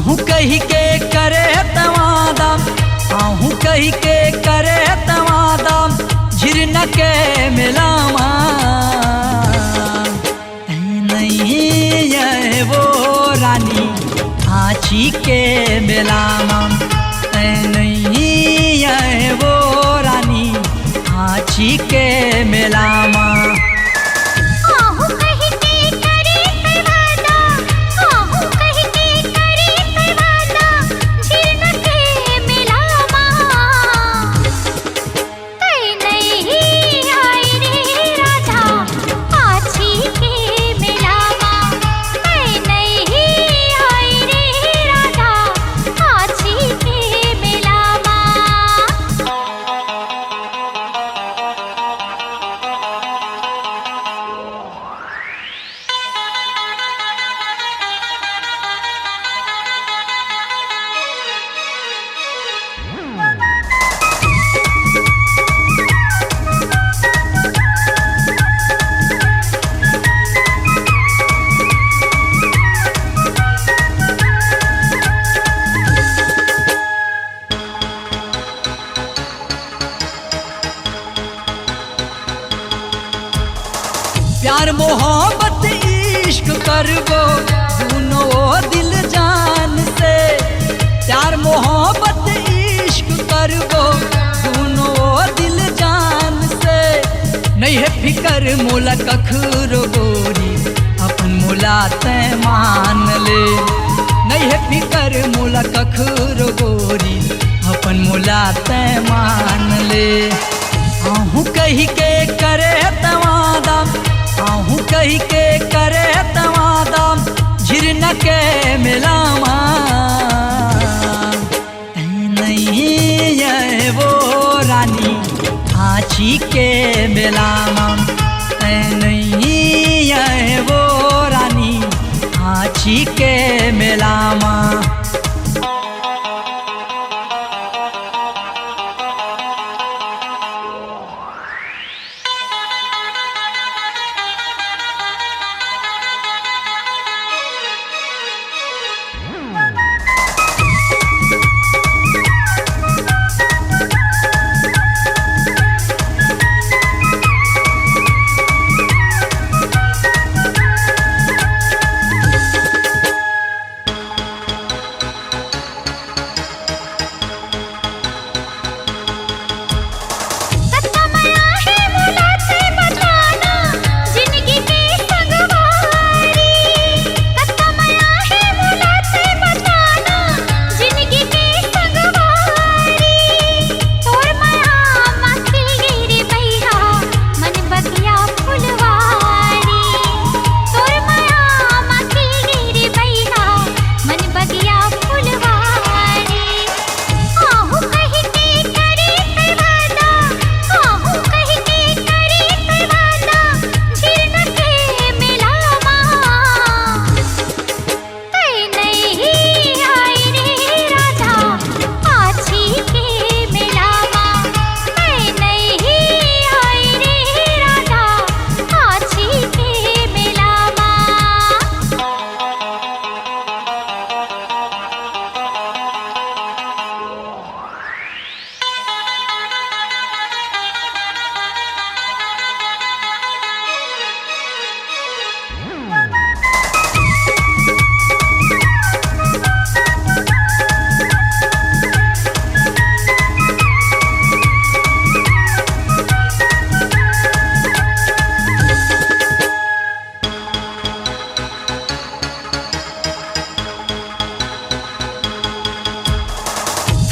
आहू कही के करे तवादा, आहू कही के करे तवादा, झिरन के मिलावा नहीं ये वो रानी आँची के मिलावा नहीं ये वो रानी आँची के मिलावा। प्यार मोहब्बत इश्क करबो दोनों दिल जान से, प्यार मोहब्बत इश्क करबो दोनों दिल जान से। नहीं है फिकर मोला कखरो गोरी अपन मोला ते मान ले, नहीं है फिकर मोला कखरो गोरी अपन मोला ते मान ले। आहू कही के करे तवादा, आहू कही के करे तवादा, झिरन के मिलावा नहीं ये वो रानी आँची के मिलावा नहीं ये वो रानी आँची के मिलावा।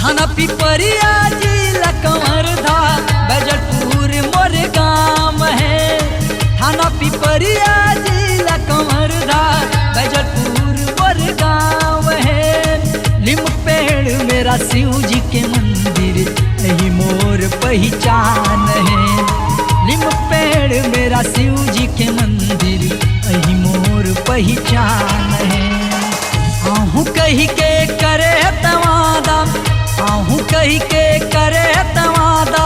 थाना पिपरिया जिला कंवरधा बैजलपुर मोर गाँव है। थाना पिपरिया जिला कंवरधा बैजलपुर मोर गाँव है। लिम पेड़ मेरा शिव जी के मंदिर यही मोर पहचान है। लिम पेड़ मेरा शिव जी के मंदिर यही मोर पहचान है। आहू कही के करे तवादा, आहू कही के करे तवादा,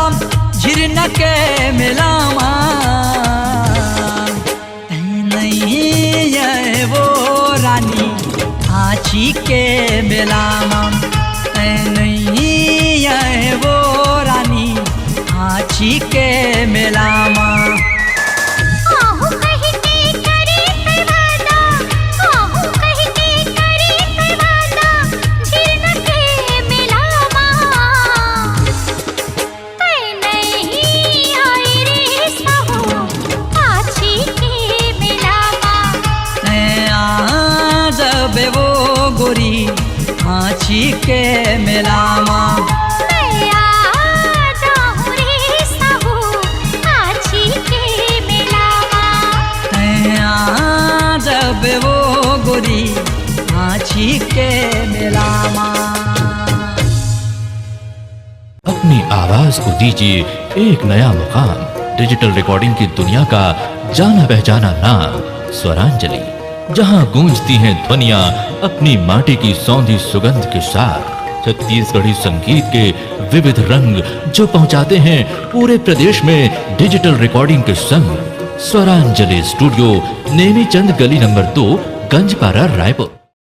झिरन के मिलावा नहीं ये वो रानी आँची आँची के मेलामा नहीं आए वो रानी आँची के मेलामा। वो गोरी आँची के मेलामा मैं आ जाऊँ रे साहू आँची के मेलामा। आ जब वो गोरी आँची के मेलामा। अपनी आवाज को दीजिए एक नया मुकाम। डिजिटल रिकॉर्डिंग की दुनिया का जाना पहचाना नाम स्वरांजलि, जहां गूंजती हैं ध्वनियां अपनी माटी की सौंधी सुगंध के साथ। छत्तीसगढ़ी संगीत के विविध रंग जो पहुंचाते हैं पूरे प्रदेश में डिजिटल रिकॉर्डिंग के संग। स्वरांजलि स्टूडियो, नेमीचंद गली नंबर 2, गंजपारा, रायपुर।